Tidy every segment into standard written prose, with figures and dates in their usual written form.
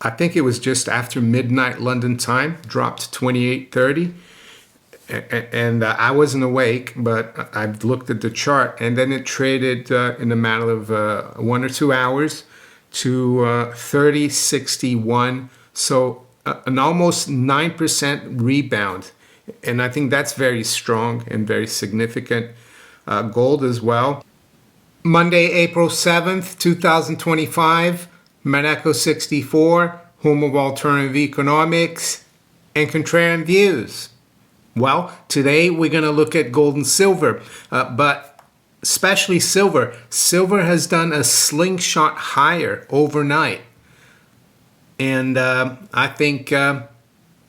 I think it was just after midnight London time, dropped 28.30. And I wasn't awake, but I looked at the chart, and then it traded in a matter of 1 or 2 hours to 30.61. So an almost 9% rebound. And I think that's very strong and very significant. Gold as well. Monday, April 7th, 2025, Monaco 64, home of alternative economics and contrarian views. Well, today we're going to look at gold and silver, but especially silver. Silver has done a slingshot higher overnight. And I think the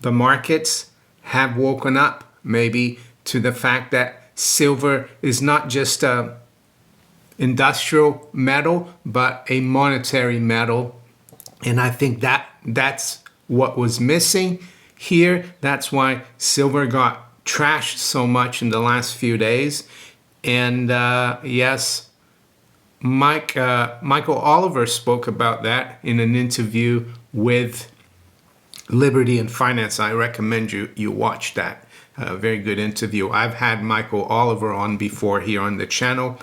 markets have woken up maybe to the fact that silver is not just a industrial metal, but a monetary metal. And I think that's what was missing here. That's why silver got trashed so much in the last few days. And yes, Michael Oliver spoke about that in an interview with Liberty and Finance. I recommend you watch that. Very good interview. I've had Michael Oliver on before here on the channel,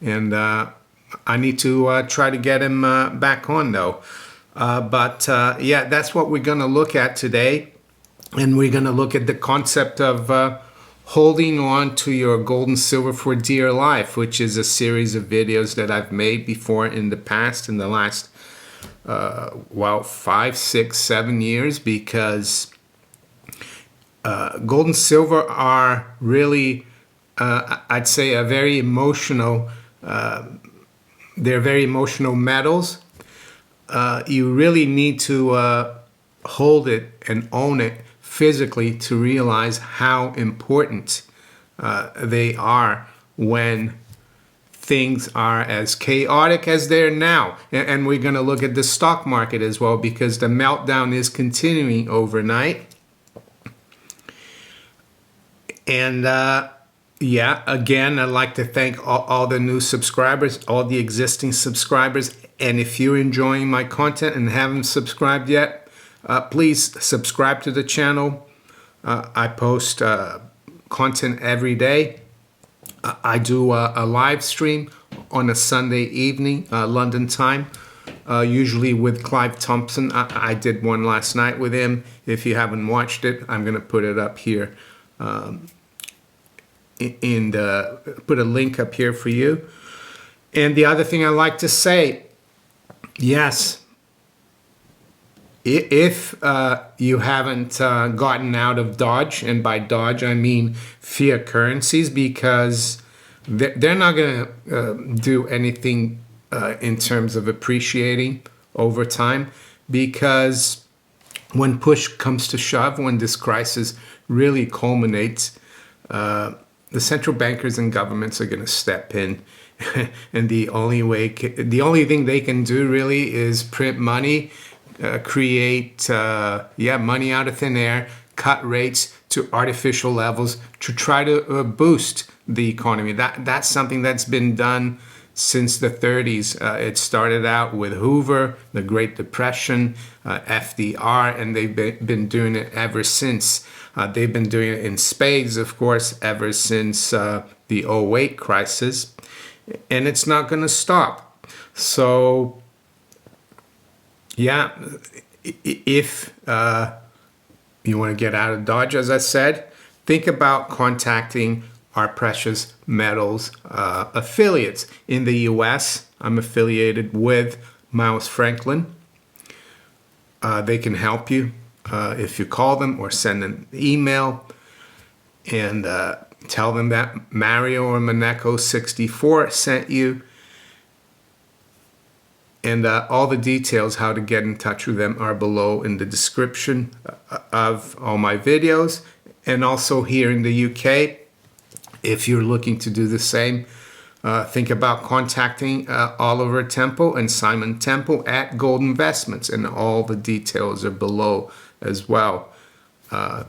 and I need to try to get him back on though. But yeah, that's what we're going to look at today. And we're going to look at the concept of holding on to your gold and silver for dear life, which is a series of videos that I've made before in the past, in the last, 5, 6, 7 years, because gold and silver are really, I'd say, a very emotional, they're very emotional metals. You really need to hold it and own it physically to realize how important they are when things are as chaotic as they're now. And we're going to look at the stock market as well, because the meltdown is continuing overnight. And yeah, again, I'd like to thank all the new subscribers, all the existing subscribers. And if you're enjoying my content and haven't subscribed yet, please subscribe to the channel. I post content every day. I do a live stream on a Sunday evening, London time, usually with Clive Thompson. I did one last night with him. If you haven't watched it, I'm going to put it up here. Put a link up here for you. And the other thing I like to say, yes, if you haven't gotten out of Dodge, and by Dodge I mean fiat currencies, because they're not going to do anything in terms of appreciating over time, because when push comes to shove, when this crisis really culminates, the central bankers and governments are going to step in. And the only thing they can do really is print money, create money out of thin air, cut rates to artificial levels to try to boost the economy. That's something that's been done since the 30s. It started out with Hoover, the Great Depression, FDR, and they've been doing it ever since. They've been doing it in spades, of course, ever since the 2008 crisis, and it's not going to stop. So yeah, if you want to get out of Dodge, as I said, think about contacting our precious metals affiliates. In the US, I'm affiliated with Miles Franklin. They can help you if you call them or send an email and tell them that Mario or Monaco 64 sent you. And all the details how to get in touch with them are below in the description of all my videos. And also here in the UK, if you're looking to do the same, think about contacting Oliver Temple and Simon Temple at Gold Investments. And all the details are below as well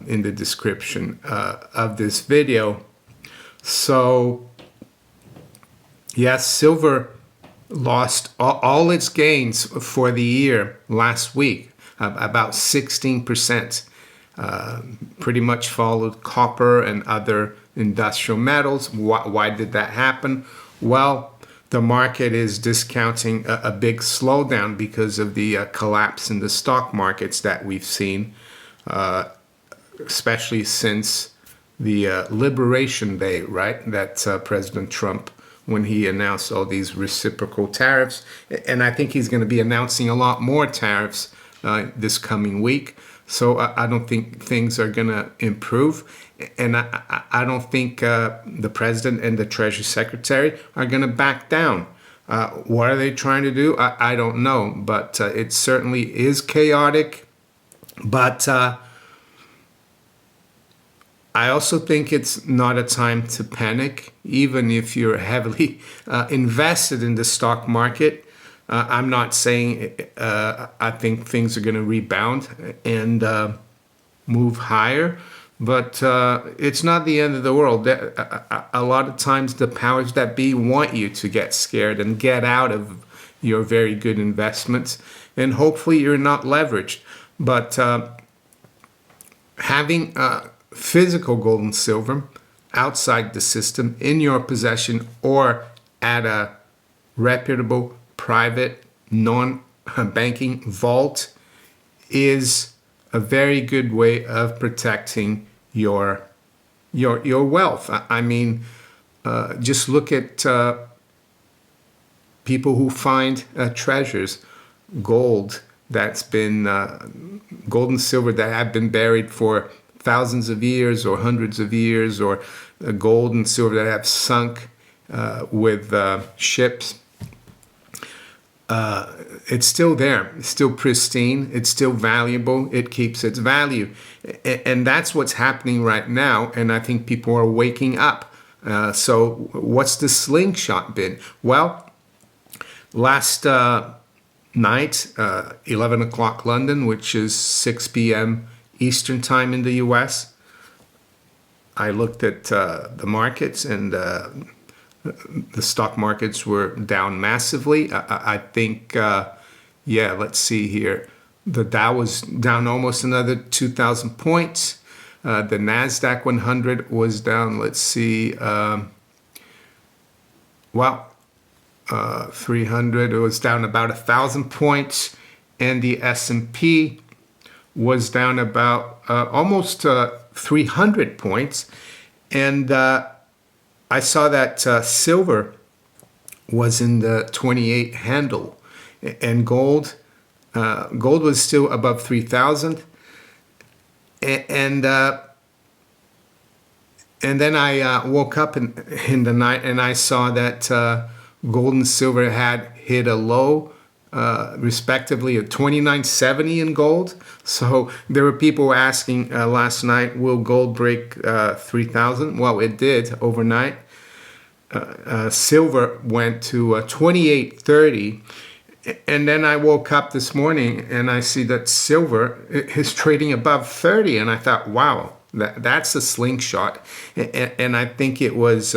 in the description of this video. So, yes, silver lost all its gains for the year last week. about 16%. Pretty much followed copper and other industrial metals. Why did that happen? Well, the market is discounting a big slowdown because of the collapse in the stock markets that we've seen, especially since the Liberation Day, right? That President Trump, when he announced all these reciprocal tariffs. And I think he's going to be announcing a lot more tariffs this coming week. So I don't think things are going to improve. And I don't think the president and the Treasury Secretary are going to back down. What are they trying to do? I don't know. But it certainly is chaotic. But I also think it's not a time to panic, even if you're heavily invested in the stock market. I'm not saying I think things are going to rebound and move higher, but it's not the end of the world. A lot of times the powers that be want you to get scared and get out of your very good investments, and hopefully you're not leveraged. But having physical gold and silver outside the system in your possession or at a reputable private non-banking vault is a very good way of protecting your wealth. I mean, just look at people who find treasures, gold that's been gold and silver that have been buried for thousands of years or hundreds of years, or gold and silver that have sunk with ships. It's still there. It's still pristine. It's still valuable. It keeps its value. And that's what's happening right now. And I think people are waking up. So what's the slingshot been? Well, last night, 11 o'clock London, which is 6 p.m. Eastern time in the US, I looked at the markets, and the stock markets were down massively. I think, let's see here. The Dow was down almost another 2,000 points. The NASDAQ 100 was down, 300. It was down about 1,000 points. And the S&P was down about almost 300 points. And I saw that silver was in the 28 handle, and gold was still above 3,000. And then I woke up in the night and I saw that gold and silver had hit a low, respectively, at 29.70 in gold. So there were people asking last night, will gold break 3,000? Well, it did overnight. Silver went to 28.30. And then I woke up this morning and I see that silver is trading above 30. And I thought, wow, that's a slingshot. And I think it was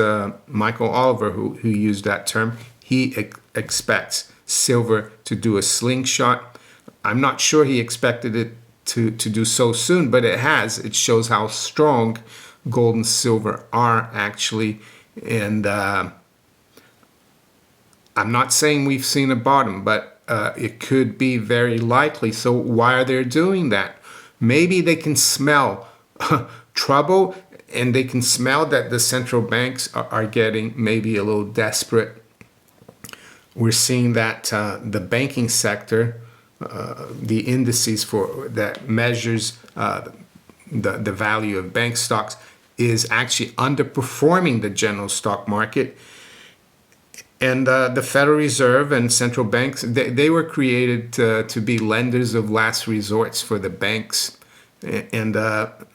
Michael Oliver who used that term. He expects silver to do a slingshot. I'm not sure he expected it to do so soon, but it has. It shows how strong gold and silver are actually. And I'm not saying we've seen a bottom, but it could be very likely. So why are they doing that? Maybe they can smell trouble, and they can smell that the central banks are getting maybe a little desperate. We're seeing that the banking sector, the indices for that measures the value of bank stocks, is actually underperforming the general stock market. And the Federal Reserve and central banks, they were created to be lenders of last resorts for the banks. And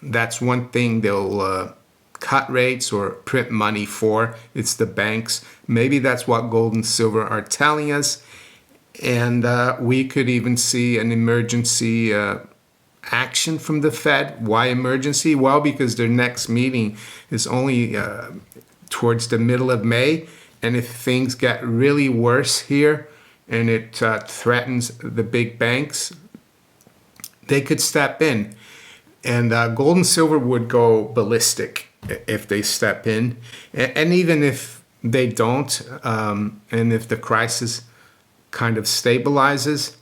that's one thing they'll cut rates or print money for. It's the banks. Maybe that's what gold and silver are telling us. And we could even see an emergency action from the Fed. Why emergency? Well, because their next meeting is only towards the middle of May. And if things get really worse here and it threatens the big banks, they could step in. And gold and silver would go ballistic if they step in. And even if they don't, and if the crisis kind of stabilizes,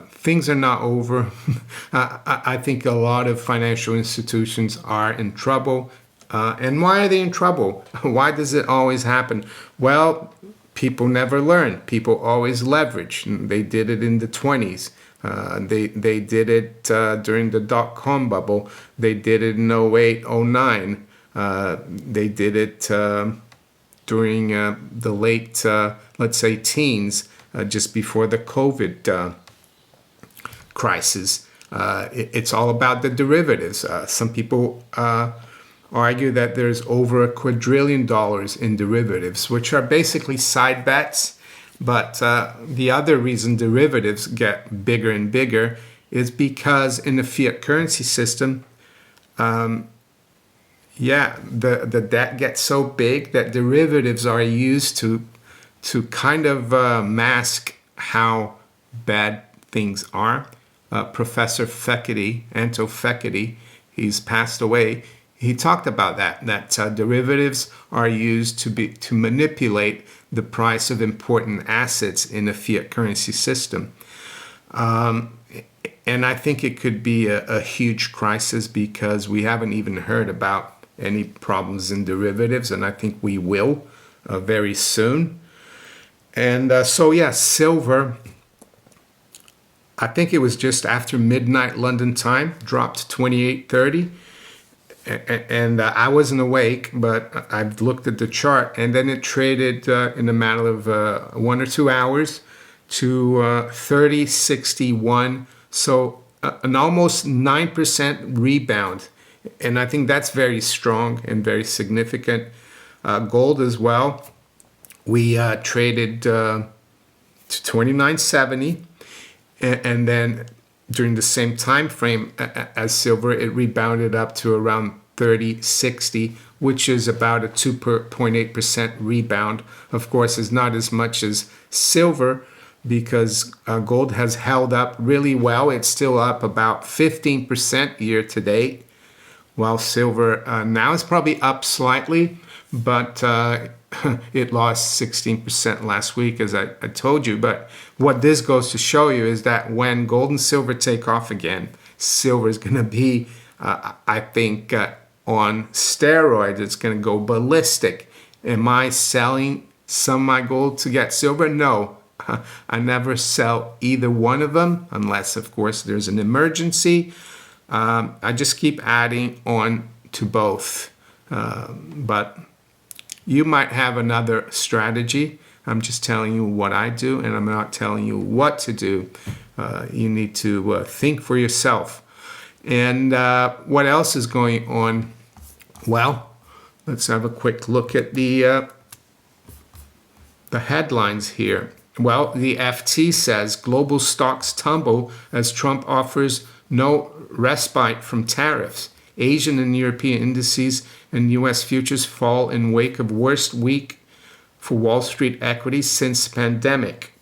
things are not over. I think a lot of financial institutions are in trouble. And why are they in trouble? Why does it always happen? Well, people never learn. People always leverage. They did it in the 20s. They did it during the dot-com bubble. They did it in 08, 09. They did it during the late, let's say, teens, just before the COVID crisis. It's all about the derivatives. Some people argue that there's over $1 quadrillion in derivatives, which are basically side bets. But the other reason derivatives get bigger and bigger is because in the fiat currency system, the debt gets so big that derivatives are used to kind of mask how bad things are. Professor Anto Fekete, he's passed away. He talked about that derivatives are used to manipulate the price of important assets in a fiat currency system. And I think it could be a huge crisis because we haven't even heard about any problems in derivatives, and I think we will very soon. And silver, I think it was just after midnight London time, dropped 28.30. And I wasn't awake, but I've looked at the chart, and then it traded in a matter of 1 or 2 hours to 30.61. So an almost 9% rebound. And I think that's very strong and very significant. Gold as well. We traded to 29.70, and then during the same time frame as silver, it rebounded up to around 30.60, which is about a 2.8% rebound. Of course, is not as much as silver because gold has held up really well. It's still up about 15% year to date, while silver now is probably up slightly, but it lost 16% last week, as I told you. But what this goes to show you is that when gold and silver take off again, silver is going to be, I think, on steroids. It's going to go ballistic. Am I selling some of my gold to get silver? No. I never sell either one of them unless, of course, there's an emergency. I just keep adding on to both. But you might have another strategy. I'm just telling you what I do, and I'm not telling you what to do. You need to think for yourself. And what else is going on? Well, let's have a quick look at the headlines here. Well, the FT says global stocks tumble as Trump offers no respite from tariffs. Asian and European indices and U.S. futures fall in wake of worst week for Wall Street equities since pandemic.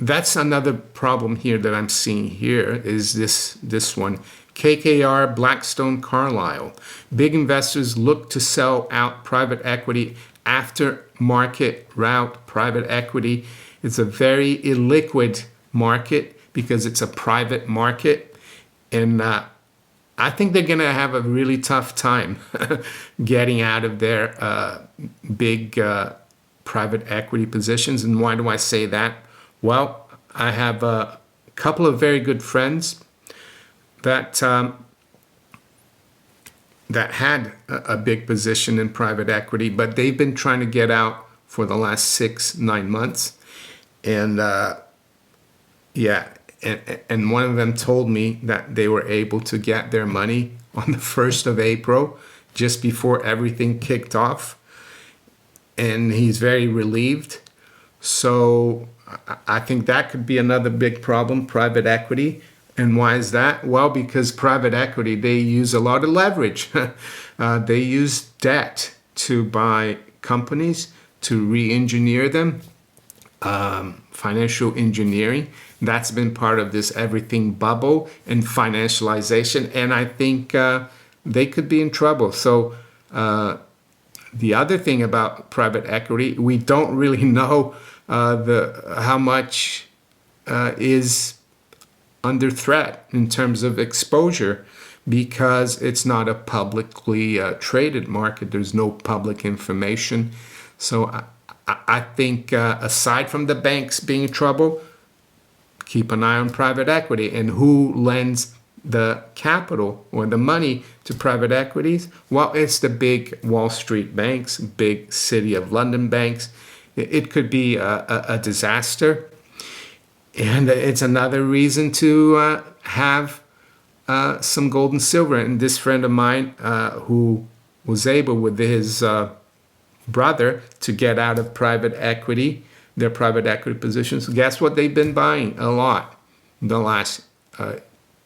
That's another problem here that I'm seeing here is this one. KKR, Blackstone, Carlyle. Big investors look to sell out private equity after market rout. Private equity is a very illiquid market because it's a private market. And I think they're going to have a really tough time getting out of their big private equity positions. And why do I say that? Well, I have a couple of very good friends that had a big position in private equity, but they've been trying to get out for the last 6-9 months. And and one of them told me that they were able to get their money on the 1st of April, just before everything kicked off. And he's very relieved. So I think that could be another big problem, private equity. And why is that? Well, because private equity, they use a lot of leverage. They use debt to buy companies, to re-engineer them. financial engineering. That's been part of this everything bubble and financialization, and I think they could be in trouble. So the other thing about private equity, we don't really know how much is under threat in terms of exposure, because it's not a publicly traded market. There's no public information. So I think aside from the banks being in trouble, keep an eye on private equity and who lends the capital or the money to private equities. Well, it's the big Wall Street banks, big City of London banks. It could be a disaster. And it's another reason to have some gold and silver. And this friend of mine who was able with his brother to get out of private equity, their private equity positions, guess what they've been buying a lot the last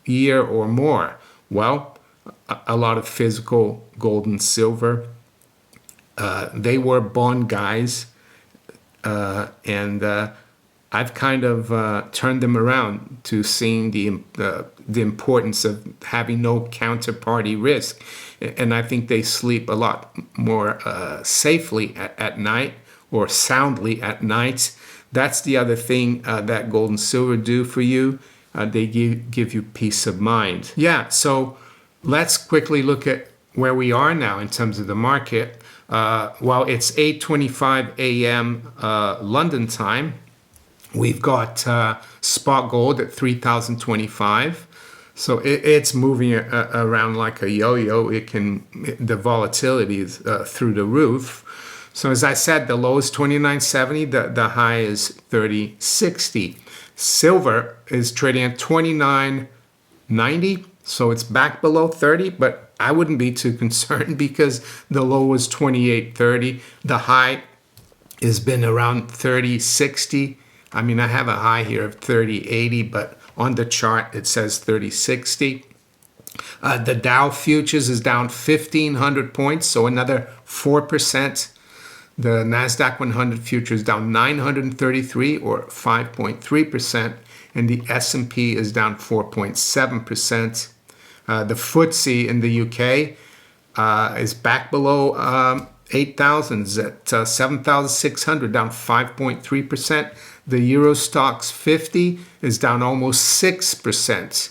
year or more? Well, a lot of physical gold and silver. They were bond guys, and I've kind of turned them around to seeing the importance of having no counterparty risk. And I think they sleep a lot more safely at night, or soundly at night. That's the other thing that gold and silver do for you. They give you peace of mind. Yeah, so let's quickly look at where we are now in terms of the market. Well, it's 8:25 a.m. London time. We've got spot gold at 3,025. So it's moving around like a yo-yo. The volatility is through the roof. So as I said, the low is 29.70, the high is 30.60. Silver is trading at 29.90, so it's back below 30, but I wouldn't be too concerned because the low was 28.30. The high has been around 30.60. I mean, I have a high here of 30.80, but on the chart it says 30.60. The Dow futures is down 1,500 points, so another 4%. The NASDAQ 100 futures down 933 or 5.3%, and the S&P is down 4.7%. The FTSE in the UK is back below 8,000, at 7,600, down 5.3%. The Euro Stoxx 50 is down almost 6%.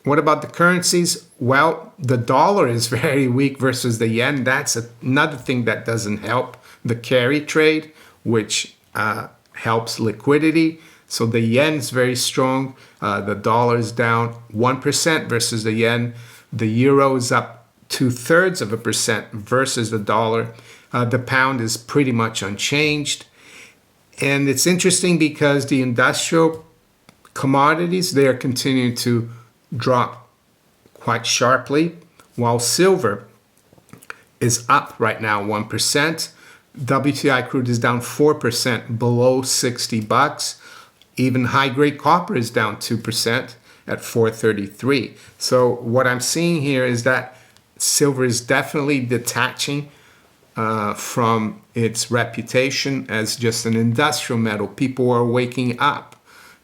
What about the currencies? Well, the dollar is very weak versus the yen. That's another thing that doesn't help the carry trade, which helps liquidity. So the yen is very strong. The dollar is down 1% versus the yen. The euro is up 0.2% versus the dollar. The pound is pretty much unchanged. And it's interesting because the industrial commodities, they are continuing to drop quite sharply, while silver is up right now 1%. WTI crude is down 4% below $60. Even high-grade copper is down 2% at 433. So what I'm seeing here is that silver is definitely detaching from its reputation as just an industrial metal. People are waking up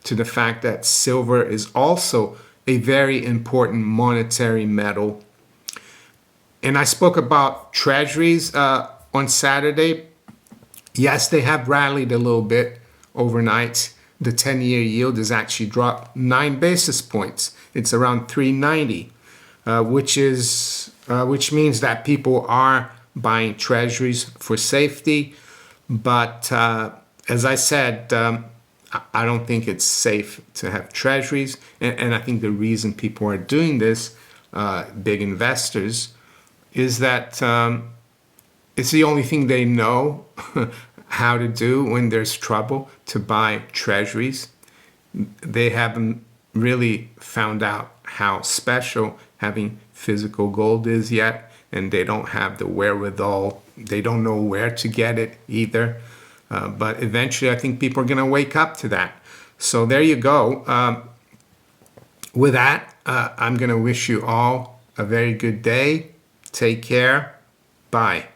to the fact that silver is also a very important monetary metal. And I spoke about treasuries on Saturday. Yes, they have rallied a little bit overnight. The 10-year yield has actually dropped 9 basis points. It's around 390, which means that people are buying treasuries for safety. But as I said, I don't think it's safe to have treasuries. And I think the reason people are doing this, big investors, is that it's the only thing they know how to do when there's trouble, to buy treasuries. They haven't really found out how special having physical gold is yet, and they don't have the wherewithal. They don't know where to get it either. But eventually, I think people are going to wake up to that. So there you go. With that, I'm going to wish you all a very good day. Take care. Bye.